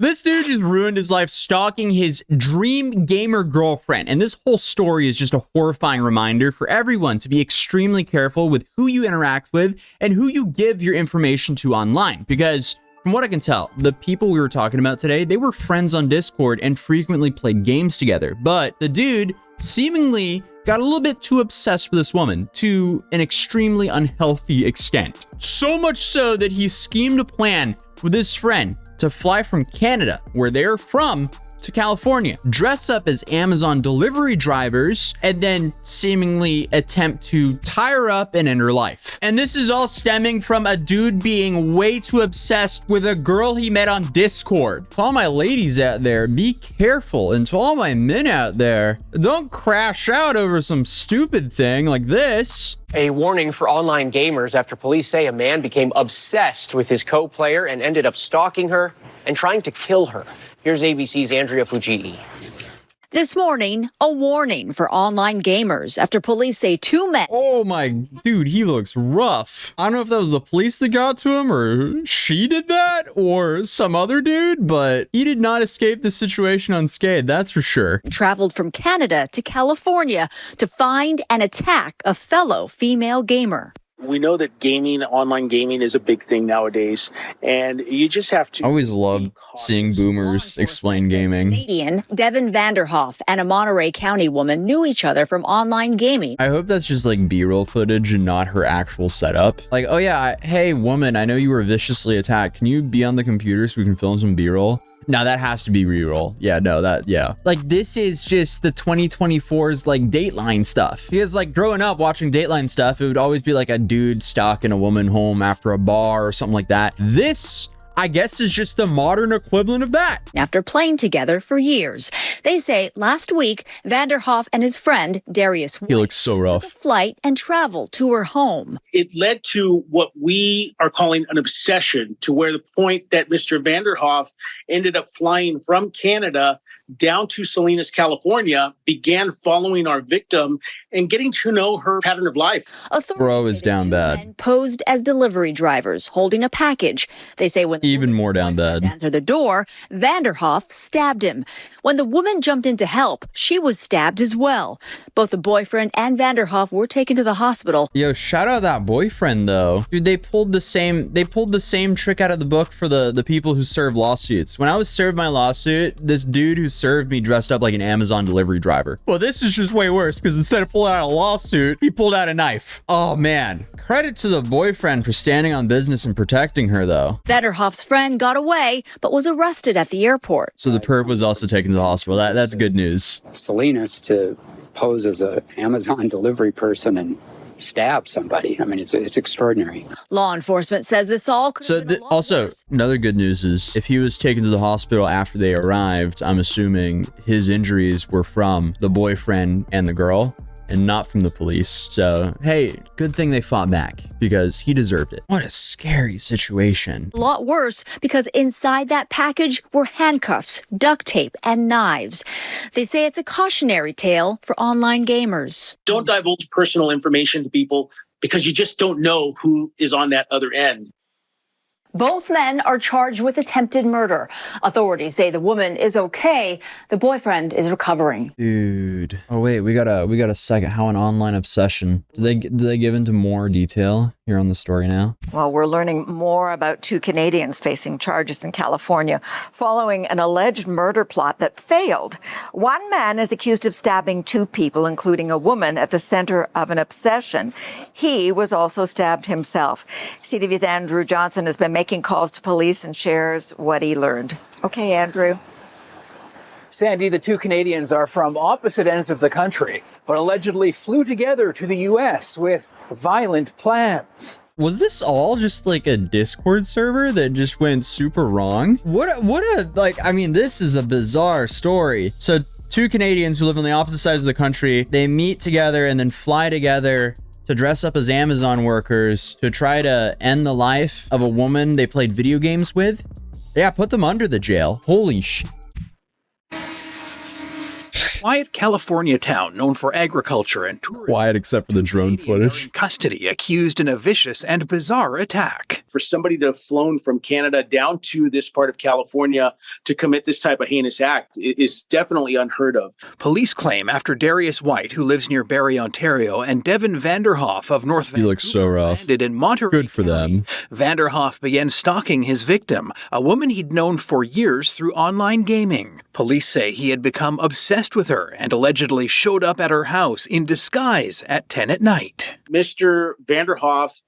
This dude just ruined his life stalking his dream gamer girlfriend. And this whole story is just a horrifying reminder for everyone to be extremely careful with who you interact with and who you give your information to online. Because from what I can tell, the people we were talking about today, they were friends on Discord and frequently played games together. But the dude seemingly got a little bit too obsessed with this woman to an extremely unhealthy extent. So much so that he schemed a plan with his friend to fly from Canada, where they're from, to California, dress up as Amazon delivery drivers, and then seemingly attempt to tie her up and end her life. And this is all stemming from a dude being way too obsessed with a girl he met on Discord. To all my ladies out there, be careful. And to all my men out there, don't crash out over some stupid thing like this. A warning for online gamers after police say a man became obsessed with his co-player and ended up stalking her and trying to kill her. Here's ABC's Andrea Fujii. This morning, a warning for online gamers after police say two men. Oh my, dude, he looks rough. I don't know if that was the police that got to him or she did that or some other dude, but he did not escape the situation unscathed, that's for sure. Traveled from Canada to California to find and attack a fellow female gamer. We know that gaming, online gaming, is a big thing nowadays, and you just have to... I always love seeing boomers explain gaming. Canadian Devin Vanderhoff and a Monterey County woman knew each other from online gaming. I hope that's just like B-roll footage and not her actual setup. Like, oh yeah, hey woman, I know you were viciously attacked. Can you be on the computer so we can film some B-roll? No, that has to be re-roll. Yeah, no, that, yeah. Like, this is just the 2024's, like, Dateline stuff. Because, like, growing up watching Dateline stuff, it would always be, like, a dude stalking a woman home after a bar or something like that. This, I guess, is just the modern equivalent of that. After playing together for years. They say last week, Vanderhoff and his friend, Darius White, he looks so rough, took a flight and traveled to her home. It led to what we are calling an obsession, to where the point that Mr. Vanderhoff ended up flying from Canada down to Salinas, California, began following our victim and getting to know her pattern of life. Bro is down bad. Posed as delivery drivers holding a package. They say when even more down bad answered the door, Vanderhoff stabbed him. When the woman jumped in to help, she was stabbed as well. Both the boyfriend and Vanderhoff were taken to the hospital. Yo, shout out that boyfriend though. Dude, they pulled the same trick out of the book for the people who serve lawsuits. When I was served my lawsuit, this dude who served me dressed up like an Amazon delivery driver. Well, this is just way worse because instead of pulling out a lawsuit, he pulled out a knife. Oh man, credit to the boyfriend for standing on business and protecting her though. Vanderhoff's friend got away, but was arrested at the airport. So the perp was also taken to the hospital. That's good news. Salinas to pose as an Amazon delivery person and stab somebody. I mean, it's extraordinary. Law enforcement says this all could have been also worse. Another good news is if he was taken to the hospital after they arrived, I'm assuming his injuries were from the boyfriend and the girl and not from the police. So, hey, good thing they fought back because he deserved it. What a scary situation. A lot worse because inside that package were handcuffs, duct tape, and knives. They say it's a cautionary tale for online gamers. Don't divulge personal information to people because you just don't know who is on that other end. Both men are charged with attempted murder. Authorities say the woman is okay. The boyfriend is recovering. Dude. Oh wait, we got a second. How an online obsession. Do they give into more detail here on the story now? Well, we're learning more about two Canadians facing charges in California following an alleged murder plot that failed. One man is accused of stabbing two people, including a woman, at the center of an obsession. He was also stabbed himself. CTV's Andrew Johnson has been making calls to police and shares what he learned. Okay, Andrew. Sandy, the two Canadians are from opposite ends of the country, but allegedly flew together to the U.S. with violent plans. Was this all just like a Discord server that just went super wrong? I mean, this is a bizarre story. So two Canadians who live on the opposite sides of the country, they meet together and then fly together to dress up as Amazon workers to try to end the life of a woman they played video games with. Yeah, put them under the jail. Holy shit. quiet California town known for agriculture and tourism. Quiet except for the drone Canadians are footage. in custody, accused in a vicious and bizarre attack. For somebody to have flown from Canada down to this part of California to commit this type of heinous act is definitely unheard of. Police claim after Darius White, who lives near Barrie, Ontario, and Devin Vanderhoff of North Vancouver looks so rough. landed in Monterey Good for County, them. Vanderhoff began stalking his victim, a woman he'd known for years through online gaming. Police say he had become obsessed with her and allegedly showed up at her house in disguise at 10 at night. Mr. Vanderhoff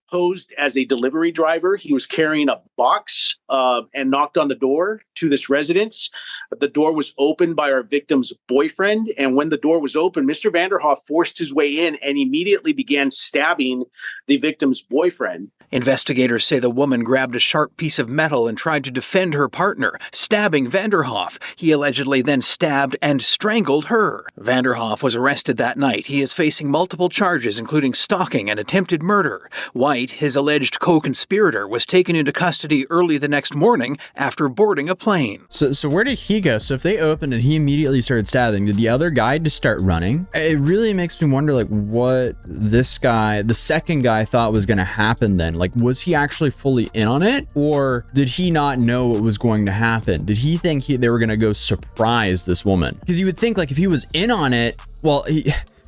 posed as a delivery driver. He was carrying a box and knocked on the door to this residence. The door was opened by our victim's boyfriend. And when the door was open, Mr. Vanderhoff forced his way in and immediately began stabbing the victim's boyfriend. Investigators say the woman grabbed a sharp piece of metal and tried to defend her partner, stabbing Vanderhoff. He allegedly then stabbed and strangled her. Vanderhoff was arrested that night. He is facing multiple charges, including stalking and attempted murder. White, his alleged co-conspirator, was taken into custody early the next morning after boarding a plane. So where did he go? So if they opened and he immediately started stabbing, did the other guy just start running? It really makes me wonder, like, what this guy, the second guy, thought was going to happen then. Like, was he actually fully in on it? Or did he not know what was going to happen? Did he think they were going to go surprise this woman? Because you would think, like, if he was in on it, well,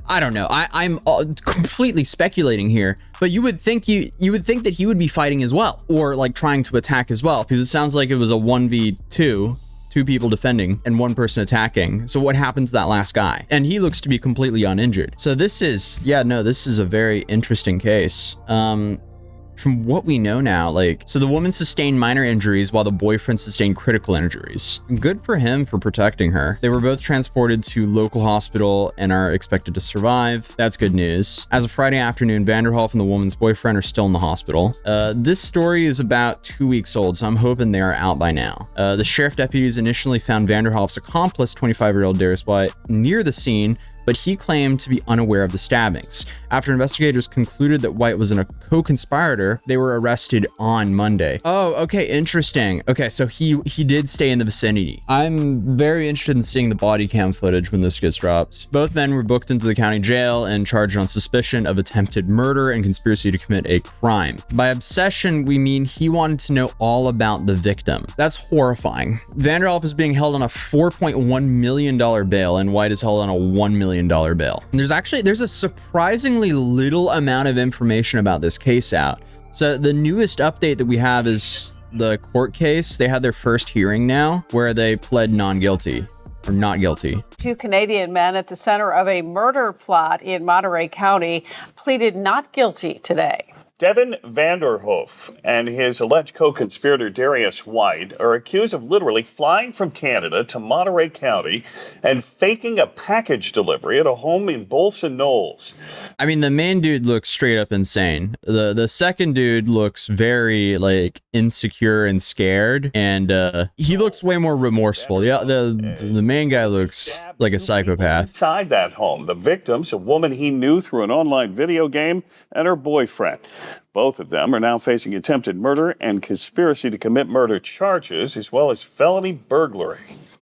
I don't know. I'm completely speculating here, but you would think you would think that he would be fighting as well, or like trying to attack as well, because it sounds like it was a 1v2, two people defending and one person attacking. So what happened to that last guy? And he looks to be completely uninjured. So this is, this is a very interesting case. From what we know now, so the woman sustained minor injuries while the boyfriend sustained critical injuries. Good for him for protecting her. They were both transported to local hospital and are expected to survive. That's good news. As of Friday afternoon, Vanderhoff and the woman's boyfriend are still in the hospital. This story is about 2 weeks old, so I'm hoping they are out by now. The sheriff deputies initially found Vanderhoff's accomplice, 25-year-old Darius White, near the scene, but he claimed to be unaware of the stabbings. After investigators concluded that White was a co-conspirator, they were arrested on Monday. Oh, okay, interesting. Okay, so he did stay in the vicinity. I'm very interested in seeing the body cam footage when this gets dropped. Both men were booked into the county jail and charged on suspicion of attempted murder and conspiracy to commit a crime. By obsession, we mean he wanted to know all about the victim. That's horrifying. Vanderhoff is being held on a $4.1 million bail, and White is held on a $1 million bail. And there's a surprisingly little amount of information about this case out. So the newest update that we have is the court case. They had their first hearing now where they pled non-guilty or not guilty. Two Canadian men at the center of a murder plot in Monterey County pleaded not guilty today. Devin Vanderhoff and his alleged co-conspirator Darius White are accused of literally flying from Canada to Monterey County and faking a package delivery at a home in Bolson Knolls. I mean, the main dude looks straight up insane. The second dude looks very insecure and scared, and he looks way more remorseful. Yeah, the main guy looks like a psychopath. Inside that home, the victims, a woman he knew through an online video game, and her boyfriend. Both of them are now facing attempted murder and conspiracy to commit murder charges, as well as felony burglary.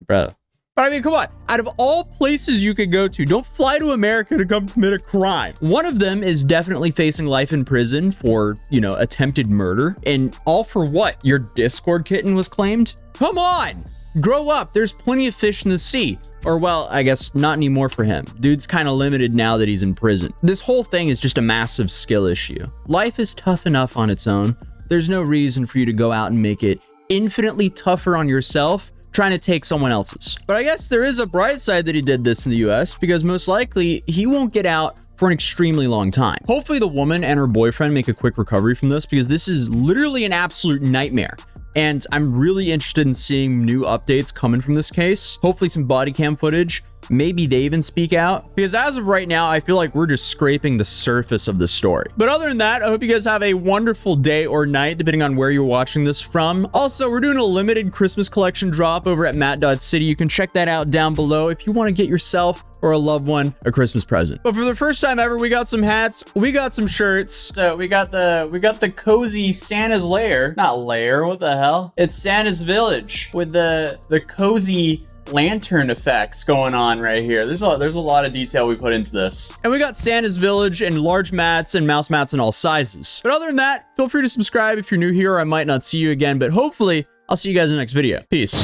Bro. But I mean, come on. Out of all places you could go to, don't fly to America to come commit a crime. One of them is definitely facing life in prison for, attempted murder. And all for what? Your Discord kitten was claimed? Come on! Grow up. There's plenty of fish in the sea. Or, well, I guess not anymore for him. Dude's kind of limited now that he's in prison. This whole thing is just a massive skill issue. Life is tough enough on its own. There's no reason for you to go out and make it infinitely tougher on yourself trying to take someone else's. But I guess there is a bright side that he did this in the US, because most likely he won't get out for an extremely long time. Hopefully the woman and her boyfriend make a quick recovery from this, because this is literally an absolute nightmare. And I'm really interested in seeing new updates coming from this case. Hopefully some body cam footage. Maybe they even speak out, because as of right now, I feel like we're just scraping the surface of the story. But other than that, I hope you guys have a wonderful day or night, depending on where you're watching this from. Also, we're doing a limited Christmas collection drop over at matt.city. You can check that out down below if you want to get yourself or a loved one a Christmas present. But for the first time ever, we got some hats, we got some shirts. So we got the cozy Santa's lair. Not lair, what the hell? It's Santa's village with the cozy lantern effects going on right here. There's a lot of detail we put into this. And we got Santa's Village and large mats and mouse mats in all sizes. But other than that, feel free to subscribe if you're new here, or I might not see you again, but hopefully I'll see you guys in the next video. Peace.